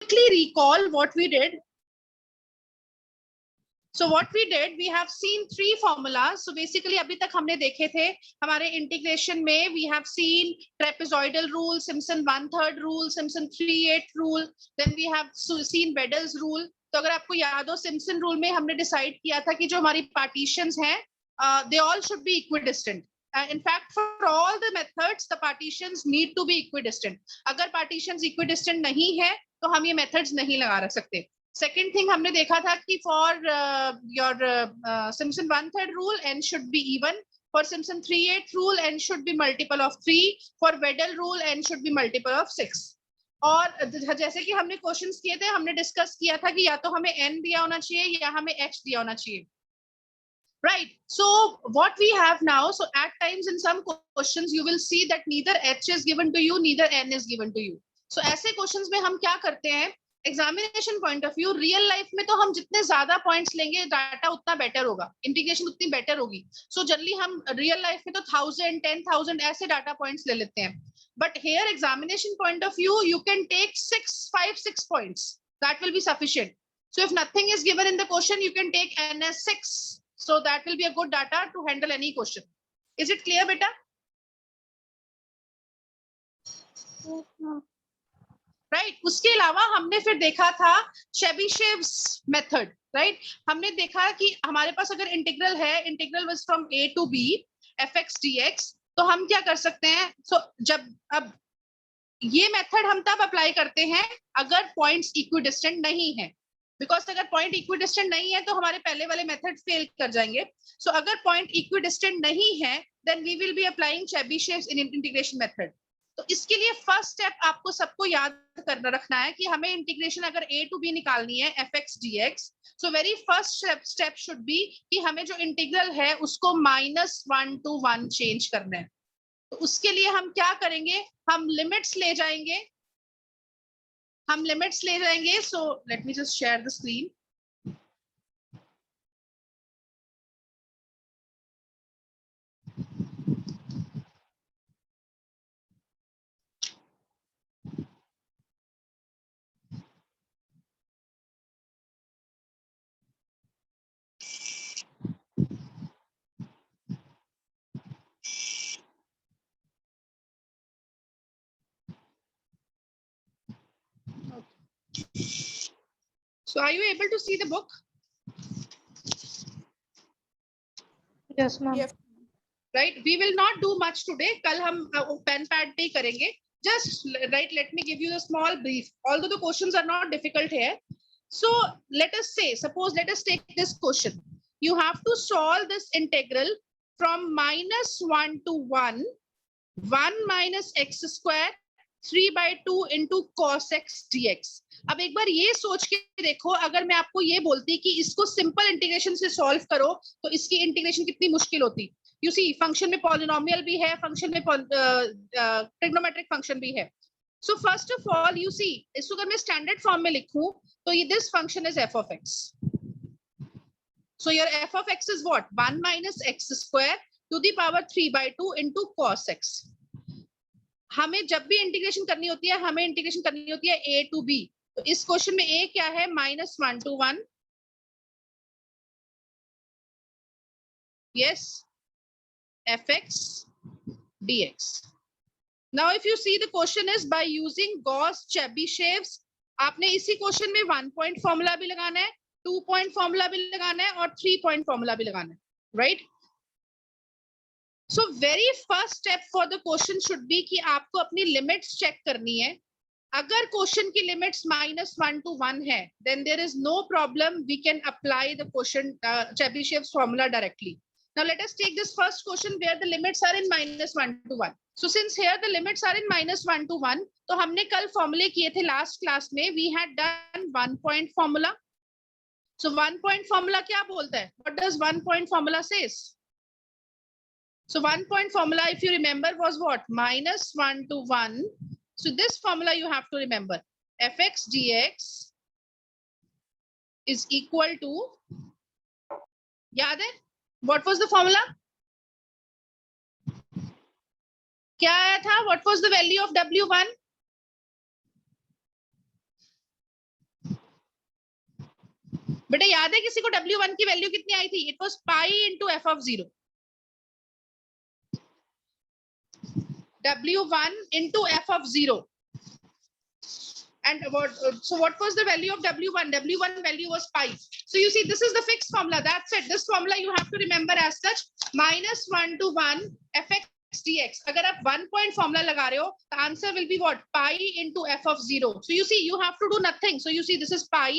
quickly recall what we did. So what we did, we have seen three formulas. So basically अभी तक हमने देखे थे हमारे इंटीग्रेशन में, we have seen trapezoidal rule, Simpson 1/3 rule, Simpson 3/8 rule, then we have seen Wedel's rule. तो अगर आपको याद हो, सिम्पसन रूल में हमने डिसाइड किया था कि जो हमारी पार्टीशंस हैं, they all should be equidistant. In fact, for all the methods, the partitions need to be equidistant. अगर partitions equidistant नहीं है तो हम ये methods नहीं लगा सकते. Second thing हमने देखा था कि for your Simpson 1/3 rule, n should be even. For Simpson 3/8 rule, n should be multiple of 3. For Wedel rule, n should be multiple of 6. और जैसे कि हमने क्वेश्चंस किए थे, हमने डिस्कस किया था कि या तो हमें n दिया होना चाहिए या हमें h दिया होना चाहिए. Right. So what we have now, so at times in some questions you will see that neither h is given to you, neither n is given to you. So ऐसे questions में हम क्या करते हैं, examination point of view, real life में तो हम जितने ज्यादा पॉइंट्स लेंगे डाटा उतना बेटर होगा, इंटीग्रेशन उतनी बेटर होगी. सो जनरली हम रियल लाइफ में तो 1000, 10,000 ऐसे डाटा पॉइंट्स ले लेते हैं. But here examination point of view, you can take 5-6 points, that will be sufficient. So if nothing is given in the question, you can take n as 6. So that will be a good data to handle any question. Is it clear, beta? Right. उसके अलावा हमने फिर देखा था Chebyshev's method. Right. हमने देखा कि हमारे पास अगर इंटीग्रल है, integral was from a to b fx dx, तो हम क्या कर सकते हैं. So जब अब ये मेथड हम तब अप्लाई करते हैं अगर पॉइंट्स इक्विडिस्टेंट नहीं है. बिकॉज अगर पॉइंट इक्विडिस्टेंट नहीं है तो हमारे पहले वाले मेथड फेल कर जाएंगे. सो अगर पॉइंट इक्विडिस्टेंट नहीं है, then we will be applying Chebyshev's integration method. तो इसके लिए फर्स्ट स्टेप आपको सबको याद करना रखना है कि हमें इंटीग्रेशन अगर a to b निकालनी है fx dx, so very first step should be कि हमें जो इंटीग्रल है उसको -1 to 1 चेंज करना है. तो उसके लिए हम क्या करेंगे, हम लिमिट्स ले जाएंगे. So let me just share the screen. So are you able to see the book? Yes, ma'am. Yes. Right. We will not do much today. कल हम pen pad पे करेंगे. Just right. Let me give you a small brief. Although the questions are not difficult here. So let us say, suppose let us take this question. You have to solve this integral from -1 to 1, 1 minus x square 3/2 into cos x dx. अब एक बार ये सोच के देखो, अगर मैं आपको ये बोलती कि इसको सिंपल इंटीग्रेशन से सॉल्व करो तो इसकी इंटीग्रेशन कितनी मुश्किल होती. यू सी, फंक्शन में पॉलिनोमियल भी है, फंक्शन में ट्रिग्नोमेट्रिक फंक्शन भी है. So first of all you see, इसको अगर मैं स्टैंडर्ड फॉर्म में लिखूं तो ये this function is f of x. So your f of x is what? 1 minus x square to the power 3/2 into cos x. हमें जब भी इंटीग्रेशन करनी होती है, हमें इंटीग्रेशन करनी होती है a to b. तो इस क्वेश्चन में a क्या है, -1 to 1. Yes, fx dx. Now if you see the question is by using Gauss-Chebyshev's. आपने इसी क्वेश्चन में 1 point फॉर्मूला भी लगाना है, 2 point फॉर्मूला भी लगाना है और 3 point फॉर्मूला भी लगाना है. Right. So very first step for the question should be कि आपको अपनी लिमिट्स चेक करनी है. अगर क्वेश्चन की लिमिट्स -1 to 1 है, then there is no problem, we can apply the question Chebyshev's formula directly. Now let us take this first question where the limits are in -1 to 1. So since here the limits are in -1 to 1, तो हमने कल फॉर्मूले किए थे last class में. We had done 1 point formula. So 1 point formula क्या बोलता है? What does 1 point formula says? So 1 point formula, if you remember, was what? -1 to 1. So this formula you have to remember. Fx dx is equal to, याद है? What was the formula? क्या आया था? What was the value of W1? बेटा याद है किसी को W1 की वैल्यू कितनी आई थी? It was pi into f of 0. W1 into f of 0. And what was the value of W1? W1 value was pi. So you see, this is the fixed formula. That's it. This formula you have to remember as such. Minus 1 to 1 fx dx. अगर आप 1 point formula लगा रहे हो, the answer will be what? Pi into f of 0. So you see, you have to do nothing. So you see, this is pi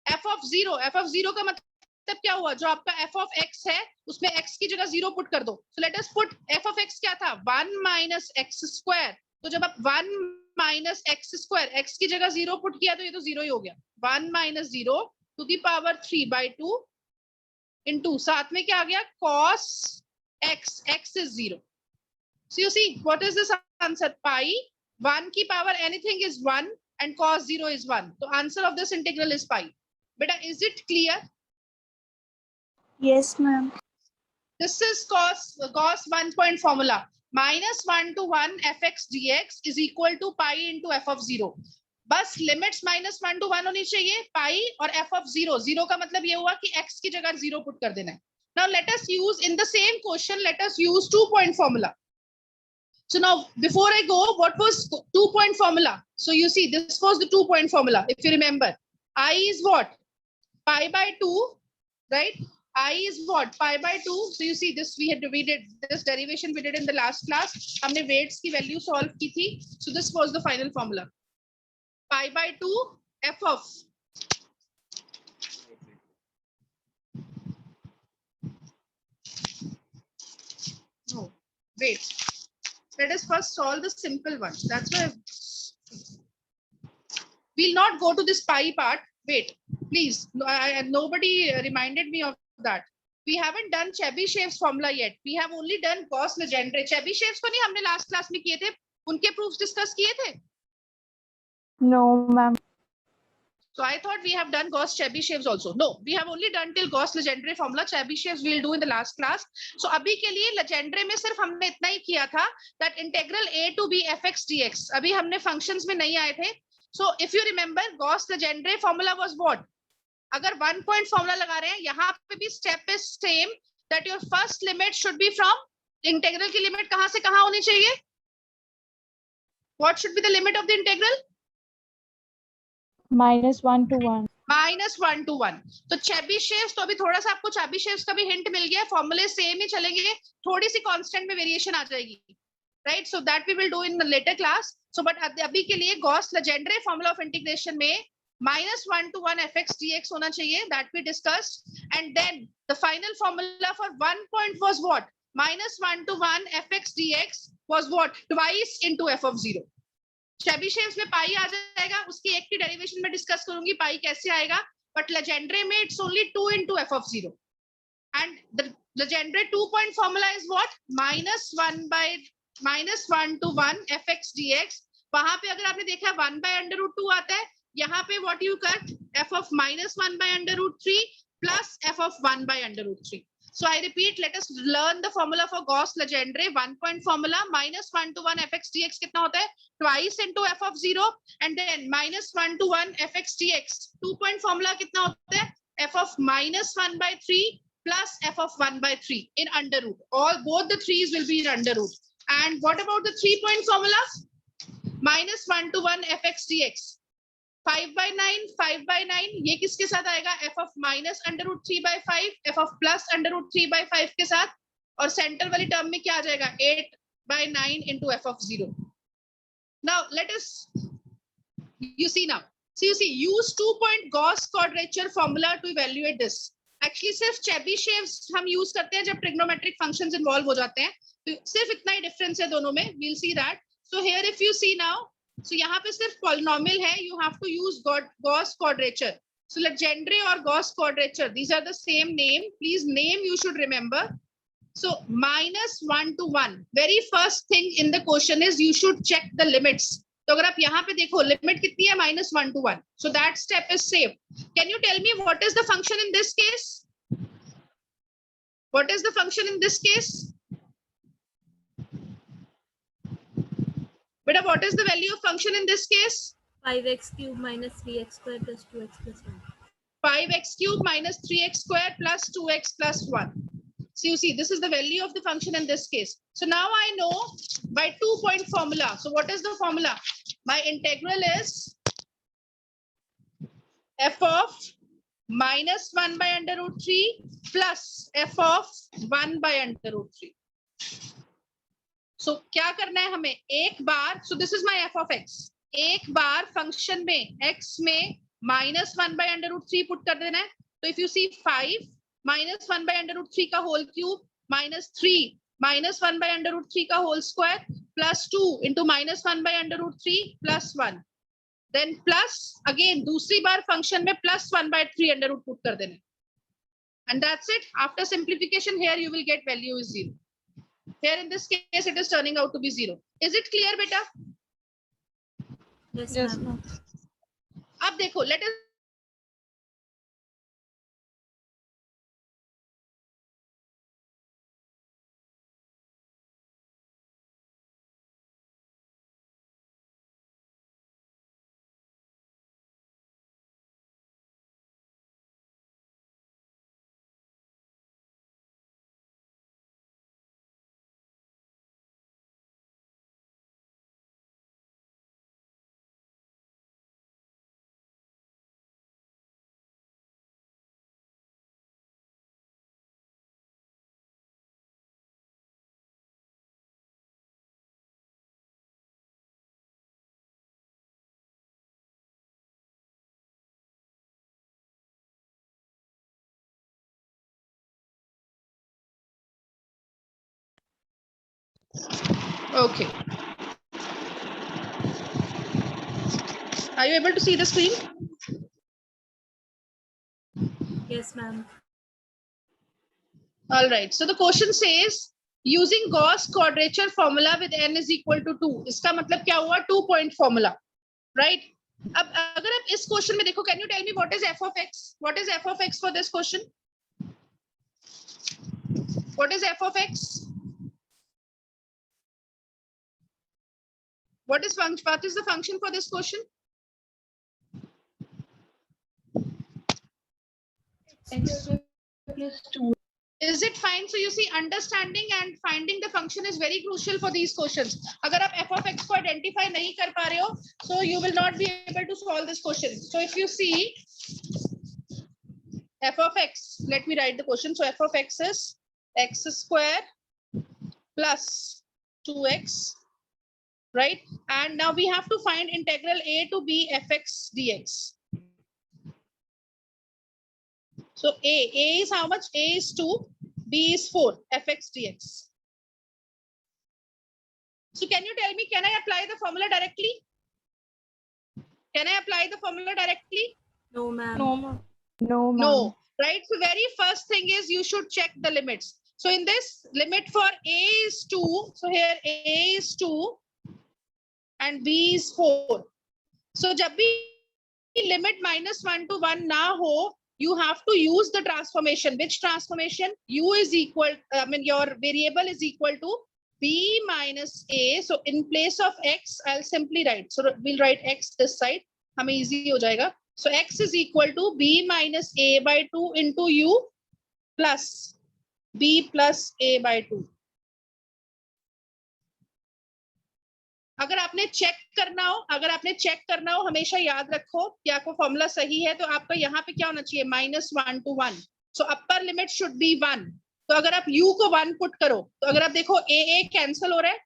f of 0. F of 0 का मतलब क्या हुआ? जो आपका f of x है, उसमें x की जगह 0 पुट कर दो. So let us put f of x क्या था? 1 minus x square. तो जब आप 1 minus x square, x की जगह 0 पुट किया तो ये तो 0 ही हो गया. 1 minus 0 to the power 3 by 2 into साथ में क्या आ गया? Cos x. X is 0. So you see, what is this answer? Pi. 1 की power anything is 1 and cos 0 is 1. So answer of this integral is pi. Beta, is it clear? Yes, ma'am. This is cos 1 point formula. Minus 1 to 1 fx dx is equal to pi into f of 0. बस limits minus 1 to 1 होनी चाहिए, पाई और f of 0. 0 का मतलब ये हुआ कि x की जगह 0 पुट कर देना है. Now let us use in the same question, let us use 2 point formula. So now before I go, what was 2 point formula? So you see, this was the 2 point formula. If you remember, I is what? Pi by 2, right? I is what? Pi by 2. So you see, this we did this derivation we did in the last class. हमने weights की value solve की थी. So this was the final formula. Pi by 2 f of no wait. Let us first solve the simple one. That's why we'll not go to this pi part. Wait, please. Nobody reminded me of that. We haven't done Chebyshev's formula yet. We have only done Gauss-Legendre. Chebyshev's को नहीं हमने last class में किए थे. उनके proofs discuss किए थे. No, ma'am. So I thought we have done Gauss-Chebyshev's also. No, we have only done till Gauss-Legendre formula. Chebyshev's we'll do in the last class. So अभी के लिए Legendre में सिर्फ हमने इतना ही किया था that integral a to b fx dx. अभी हमने functions में नहीं आए थे. So if you remember, Gauss-Legendre formula was what? अगर 1 point formula लगा रहे हैं, यहाँ पे भी step is same that your first limit should be from integral की limit कहाँ से कहाँ होनी चाहिए? What should be the limit of the integral? Minus 1 to 1. Minus 1 to 1. तो Chebyshev's तो अभी थोड़ा सा आपको Chebyshev's का भी hint मिल गया. Formula same ही चलेंगे, थोड़ी सी constant में variation आ जाएगी. Right? So that we will do in the later class. So but अभी के लिए Gauss-Legendre formula of integration में minus 1 to 1 fx dx होना चाहिए. That we discussed. And then the final formula for 1 point was what? Minus 1 to 1 fx dx was what? Twice into f of 0. Chebyshev's में पाई आ जाएगा, उसकी एक की derivation में discuss करूंगी पाई कैसे आएगा, बट Legendre में it's only 2 into f of 0. And the Legendre 2 point formula is what? minus 1 to 1 fx dx. वहां पे अगर आपने देखा 1 by under root 2 आता है, यहाँ पे what you cut? f of minus 1 by under root 3 plus f of 1 by under root 3. So I repeat, let us learn the formula for Gauss-Legendre 1 point formula. Minus 1 to 1 fx dx कितना होता है? Twice into f of 0 and then minus 1 to 1 fx dx. 2 point formula कितना होता है? f of minus 1 by 3 plus f of 1 by 3 in under root. Both the 3's will be in under root. And what about the 3 point formula? Minus 1 to 1 fx dx. 5 by 9, 5 by 9, ये किसके साथ आएगा? f of minus under root 3 by 5, f of plus under root 3 by 5 के साथ, और centre वाली term में क्या आ जाएगा? 8 by 9 into f of 0. Now let us, you see now, so you see, use 2 point Gauss quadrature formula to evaluate this. Actually सिर्फ Chebyshev's हम use करते हैं जब trigonometric functions involve हो जाते हैं, तो सिर्फ इतना ही difference है दोनों में. We'll see that. So here if you see now, so यहाँ पे सिर्फ polynomial है, you have to use Gauss quadrature. So Legendre or Gauss quadrature, these are the same name. Please name you should remember. So minus 1 to 1. Very first thing in the question is you should check the limits. तो अगर आप यहाँ पे देखो limit कितनी है? minus 1 to 1. So that step is saved. Can you tell me what is the function in this case? What is the function in this case? Beta, what is the value of function in this case? 5x cube minus 3x square plus 2x plus 1. 5x cube minus 3x square plus 2x plus 1. So you see, this is the value of the function in this case. So now I know by 2-point formula. So what is the formula? My integral is f of minus 1 by under root 3 plus f of 1 by under root 3. So क्या करना है हमें? एक बार, so this is my f of x. एक बार function में x में minus 1 by under root 3 put कर देना है. तो if you see 5 minus 1 by under root 3 का whole cube minus 3 minus 1 by under root 3 का whole square plus 2 into minus 1 by under root 3 plus 1. Then plus again दूसरी बार function में plus 1 by 3 under root put कर देना. And that's it. After simplification here you will get value is 0. Here in this case it is turning out to be 0. Is it clear beta? Yes, ma'am. अब देखो, let us okay. Are you able to see the screen? Yes, ma'am. All right. So the question says using Gauss quadrature formula with n is equal to 2. इसका मतलब क्या हुआ? 2-point formula, right? अब अगर आप इस क्वेश्चन में देखो, can you tell me what is f of x? What is f of x for this question? What is f of x? What is the function for this question? X plus 2. Is it fine? So you see, understanding and finding the function is very crucial for these questions. अगर आप f of x को identify नहीं कर पा रहे हो, so you will not be able to solve this question. So if you see f of x, let me write the question. So f of x is x square plus 2x, right? And now we have to find integral a to b fx dx. So a is how much? A is 2, b is 4, fx dx. So can you tell me, can I apply the formula directly? Can I apply the formula directly? No, ma'am. No, ma'am. No, ma'am. No, right? So very first thing is you should check the limits. So in this limit for a is 2, so here a is 2 and b is 4. So जब भी limit -1 to 1 ना हो, you have to use the transformation. Which transformation? U is equal, your variable is equal to b minus a. So in place of x, I'll simply write. So we'll write x this side. हमें easy हो जाएगा. So x is equal to b minus a by 2 into u plus b plus a by 2. अगर आपने check करना हो हमेशा याद रखो कि आपको फॉर्मूला सही है, तो आपका यहाँ पे क्या होना चाहिए? -1 to 1. So upper limit should be 1. तो अगर आप u को 1 पुट करो, तो अगर आप देखो a कैंसिल हो रहा है,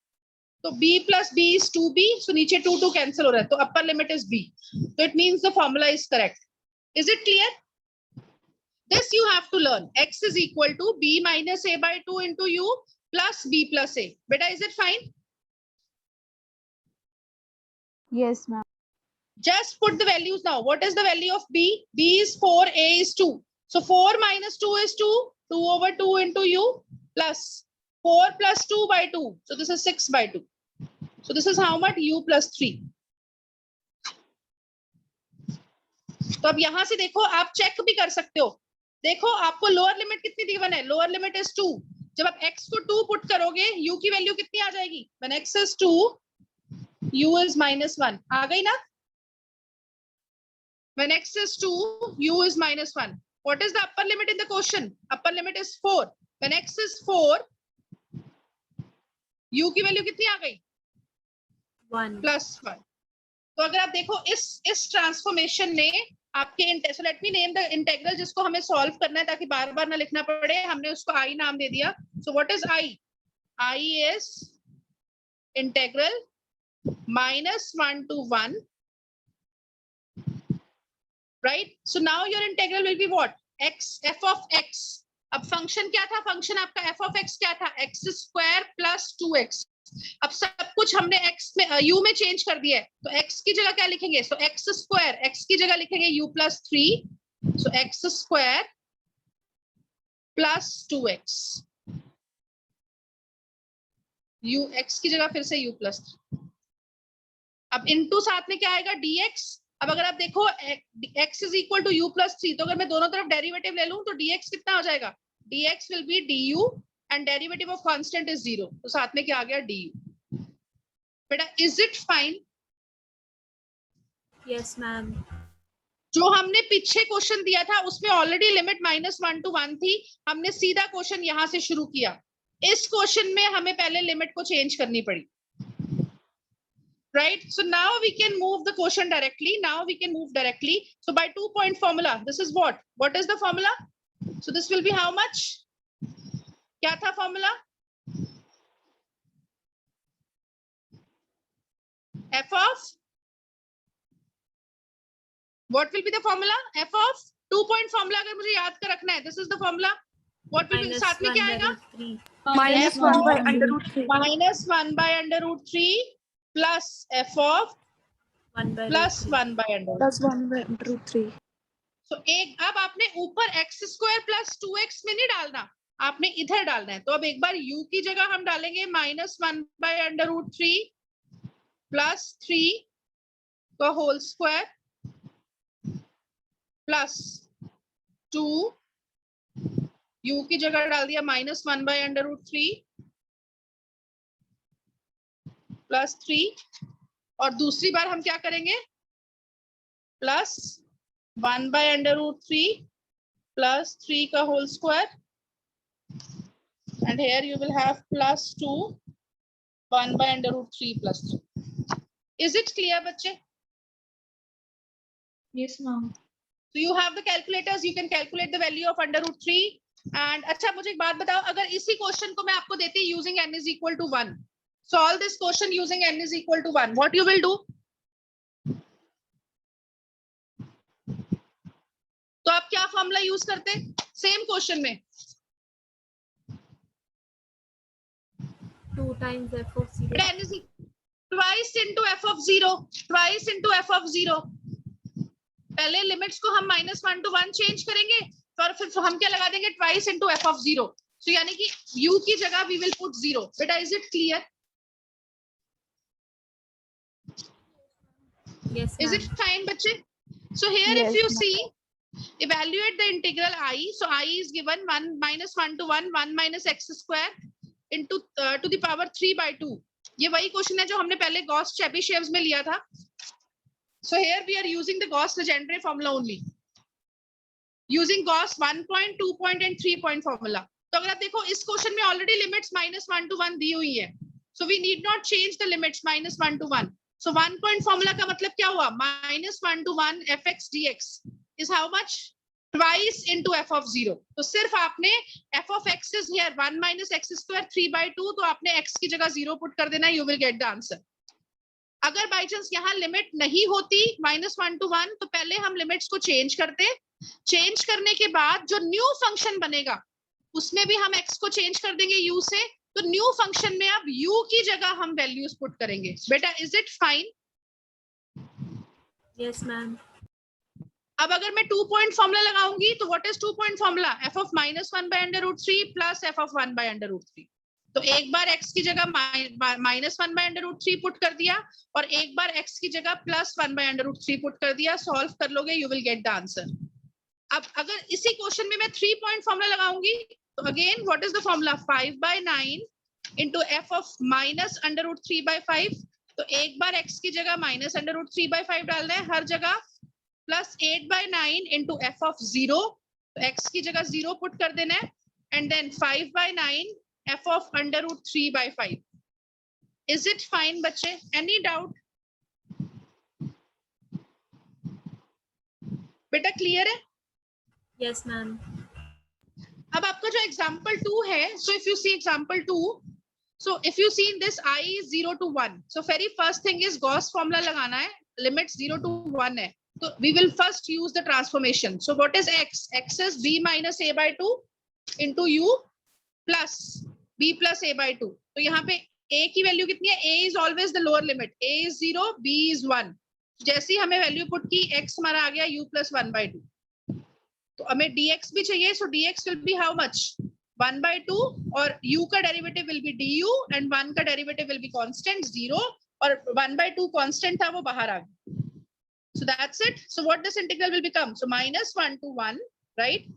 तो b plus b is 2b. सो नीचे 2 कैंसिल हो रहा है, तो अपर लिमिट इज b. तो it means the formula is correct. Is it clear? This you have to learn. X is equal to b minus a by 2 into u plus b plus a. Beta, is it fine? Yes, ma'am. Just put the values now. What is the value of b? B is 4, a is 2. So 4 minus 2 is 2. 2 over 2 into u plus 4 plus 2 by 2. So this is 6 by 2. So this is how much? U plus 3. तो अब यहां से देखो, आप check भी कर सकते हो. देखो आपको लोअर लिमिट कितनी गिवन है? Lower limit is 2. जब आप x को 2 पुट करोगे, u की वैल्यू कितनी आ जाएगी? When x is 2, u is -1. आ गई ना? When x is 2, u is -1. What is the upper limit in the question? Upper limit is 4. When x is 4, u की वैल्यू कितनी आ गई? 1. +1. तो अगर आप देखो इस ट्रांसफॉर्मेशन ने आपके, so let me name the integral जिसको हमें सॉल्व करना है ताकि बार बार ना लिखना पड़े. हमने उसको i नाम दे दिया. So what is i? i is integral -1 to 1, right? So now your integral will be what? x, f of x. अब फंक्शन क्या था? फंक्शन आपका f of x क्या था? x² + 2x. अब सब कुछ हमने x में u में चेंज कर दिया है, तो x की जगह क्या लिखेंगे? सो x², x की जगह लिखेंगे u + 3. सो x² + 2x. u x की जगह फिर से u + 3. अब इनटू साथ में क्या आएगा? dx. अब अगर आप देखो x is equal to u + 3, तो अगर मैं दोनों तरफ डेरिवेटिव ले लूं तो dx कितना हो जाएगा? dx will be du and derivative of constant is 0. तो साथ में क्या आ गया? du. बेटा is it fine? Yes, ma'am. जो हमने पीछे क्वेश्चन दिया था उसमें ऑलरेडी लिमिट -1 to 1 थी. हमने सीधा क्वेश्चन यहां से शुरू किया. इस क्वेश्चन में हमें पहले लिमिट को चेंज करनी पड़ी. Right? So now we can move the quotient directly. Now we can move directly. So by 2-point formula, this is what? What is the formula? So this will be how much? क्या था formula? F of? What will be the formula? F of 2-point formula अगर मुझे याद कर रखना है. This is the formula. What will be साथ में क्या आएगा? -1 by √3. -1 by √3 plus f of 1 by plus √3. 1 by √3. Plus 1 by √3. So एक अब आपने ऊपर x² + 2x में नहीं डालना, आपने इधर डालना है. तो अब एक बार u की जगह हम डालेंगे -1 by √3 plus 3 का होल स्क्वायर प्लस 2. u की जगह डाल दिया -1 by √3 प्लस 3. और दूसरी बार हम क्या करेंगे? प्लस 1 by √3 plus 3 का whole square, and here you will have plus 2 1 by √3 plus 3. Is it clear बच्चे? Yes, ma'am. So you have the calculators, you can calculate the value of √3. And अच्छा मुझे एक बात बताओ, अगर इसी क्वेश्चन को मैं आपको देती using n is equal to 1, solve this question using n is equal to 1, what you will do? तो आप क्या फॉर्मूला यूज करते? सेम क्वेश्चन में 2 times f of 0. n is twice into f of 0, twice into f of 0. पहले limits को हम -1 to 1 change करेंगे, और फिर हम क्या लगा देंगे? twice into f of 0. So यानी कि u की जगह we will put 0. बेटा is it clear? Yes, Is ma'am. it fine बच्चे? So here Yes, if you ma'am. see, evaluate the integral I. So I is given -1 to 1 minus x² into to the power 3 by 2. ये वही question है जो हमने पहले Gauss चेबीशेव्स में लिया था. So here we are using the Gauss-Legendre formula only. Using Gauss 1-point, 2-point and 3-point formula. तो अगर आप देखो इस क्वेश्चन में ऑलरेडी लिमिट्स -1 to 1 दी हुई है. So we need not change the limits -1 to 1. So 1-point formula का मतलब क्या हुआ? -1 to 1 fx dx is how much? Twice into f of 0. तो सिर्फ आपने f of x is here 1 minus x² 3 by 2, तो आपने x की जगह 0 पुट कर देना, you will get the answer. अगर बाई चांस यहाँ लिमिट नहीं होती -1 to 1, तो पहले हम लिमिट्स को चेंज करते. चेंज करने के बाद जो न्यू फंक्शन बनेगा उसमें भी हम x को चेंज कर देंगे u से. तो न्यू फंक्शन में अब u की जगह हम वैल्यूज पुट करेंगे. बेटा is it fine? Yes, ma'am. अब अगर मैं 2-point फॉर्मूला लगाऊंगी तो what is 2-point formula? f of -1 by √3 plus f of 1 by √3. तो एक बार x की जगह -1 by √3 पुट कर दिया और एक बार x की जगह +1 by √3 पुट कर दिया. सॉल्व कर लोगे, you will get the answer. अब अगर इसी क्वेश्चन में मैं 3-point फॉर्मूला लगाऊंगी तो again what is the formula? 5 by 9 into f of -√3 by 5. तो एक बार x की जगह -√3 by 5 डालना है हर जगह, plus 8/9 into f of 0, तो x की जगह 0 पुट कर देना है, and then 5/9 f of under root 3/5. Is it fine बच्चे? Any doubt? बेटा क्लियर है? Yes, ma'am. अब आपका जो एग्जाम्पल 2 है, so if you see example 2, so if you see in this I is 0 to 1, so very first thing is Gauss formula लगाना है, limits 0 to 1 है, so we will first use the transformation. So what is x? X is b minus a by 2 into u plus b plus a by 2. तो यहाँ पे a की value कितनी है? a is always the lower limit, a is 0, b is 1. जैसे ही हमें value put की, x हमारा आ गया u plus 1/2. तो हमें dx भी चाहिए, so dx will be how much? 1/2, और u का derivative will be du and 1 का डेरिवेटिव will be constant 0, और 1/2 constant था वो बाहर आ गया. So that's it. So what this integral will become? So minus 1 to 1, right?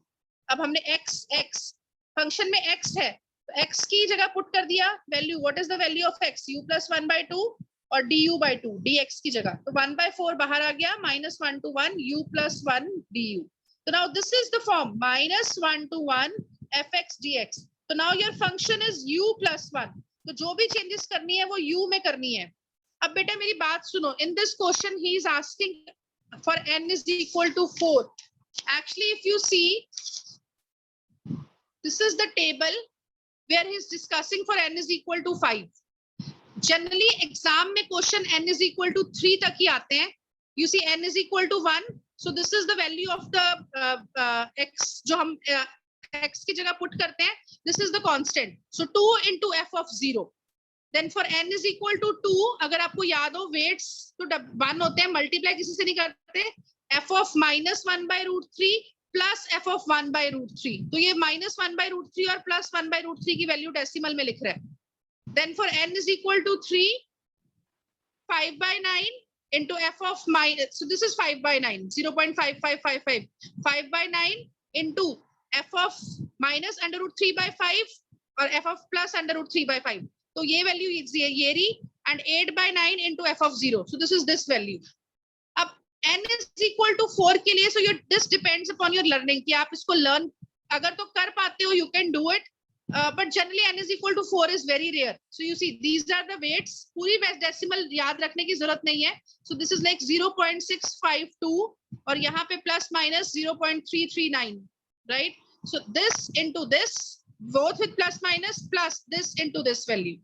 अब हमने x फंक्शन में x है, तो x की जगह पुट कर दिया value. What is the value of x? u plus 1/2 और du/2 dx की जगह, तो 1/4 बाहर आ गया, minus 1 to 1 u plus 1 du. So now this is the form minus 1 to 1 fx dx. So now your function is u plus 1. तो जो भी changes करनी है वो u में करनी है. अब बेटा मेरी बात सुनो. In this question he is asking for n is equal to 4. Actually if you see, this is the table where he is discussing for n is equal to 5. Generally exam में question n is equal to 3 तक ही आते हैं. You see n is equal to 1. So this is the value of the x जो हम x की जगह put करते हैं. This is the constant. So 2 into f of 0. Then for n is equal to 2, अगर आपको याद हो weights तो 1 होते हैं, multiply किसी से नहीं करते. f of minus 1/√3 plus f of 1/√3. तो ये minus 1/√3 और plus 1/√3 की वैल्यू डेसिमल में लिख रहे हैं. Then for n is equal to 3, 5/9 into f of minus, so this is 5/9, 0.5555, 5/9 into f of minus under root 3/5 और f of plus under root 3/5. तो ये वैल्यू ये रही, and 8/9 into f of 0. So this is this value. अब n is equal to 4 के लिए, so this depends upon your learning कि आप इसको learn अगर तो कर पाते हो, you can do it. But generally n is equal to 4 is very rare. So you see these are the weights. पूरी decimal याद रखने की जरूरत नहीं है. So this is like 0.652 और यहाँ पे plus minus 0.339, right? So this into this, both with plus minus, plus this into this value.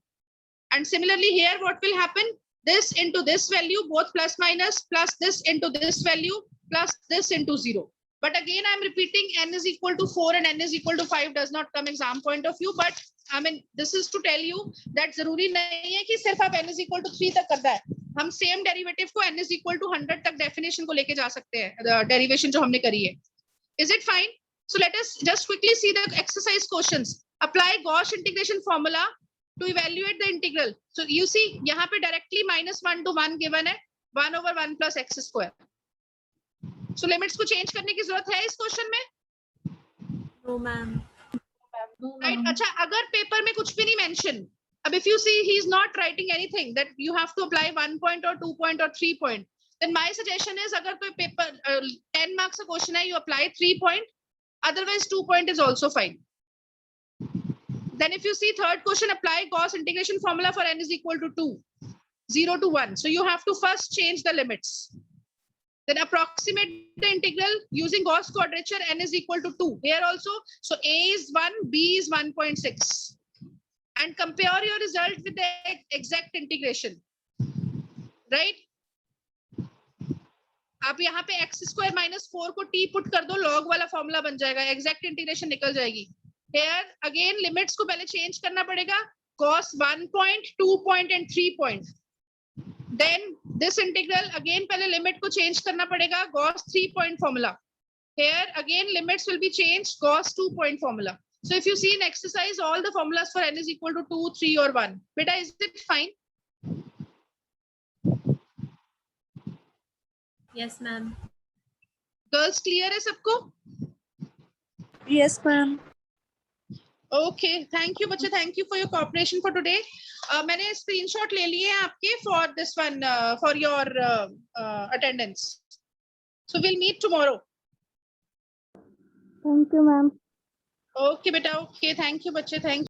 And similarly here what will happen? This into this value, both plus minus, plus this into this value, plus this into 0. But again, I'm repeating, n is equal to 4 and n is equal to 5 does not come exam point of view. But I mean, this is to tell you that जरूरी नहीं है कि सिर्फ आप n is equal to 3 तक करना है. हम same derivative को n is equal to 100 तक definition को लेके जा सकते हैं, derivation जो हमने करी है. Is it fine? So let us just quickly see the exercise questions. Apply Gauss integration formula to evaluate the integral. So you see, यहाँ पे directly minus 1 to 1 given है, 1 over 1 plus x square. So limits को change करने की जरूरत है इस question में? No, ma'am. Right? अच्छा, अगर पेपर में कुछ भी नहीं mention, अब if you see he is not writing anything that you have to apply 1 point or 2 point or 3 point, then my suggestion is अगर कोई पेपर 10 marks का question है, you apply 3 point, otherwise 2 point is also fine. Then if you see third question, apply Gauss integration formula for n is equal to 2, 0 to 1. So you have to first change the limits. Then approximate the integral using Gauss quadrature, n is equal to 2. Here also, so a is 1, b is 1.6. And compare your result with the exact integration. Right? आप यहाँ पे x square minus 4 को t put कर दो, log वाला formula बन जाएगा, exact integration निकल जाएगी. Here again limits को पहले change करना पड़ेगा, Gauss 1 point, 2 point and 3 point. Then this integral again पहले limit को change करना पड़ेगा, Gauss 3 point formula. Here again limits will be changed, Gauss 2 point formula. So if you see in exercise, all the formulas for n is equal to 2, 3 or 1. Beta, is it fine? Yes, ma'am. Girls clear है सबको? Yes, ma'am. Okay, thank you बच्चे, thank you for your cooperation for today. मैंने screenshot ले लिए हैं आपके for this one, for your attendance. So we'll meet tomorrow. Thank you, ma'am. Okay, beta. Okay, thank you, बच्चे. Thank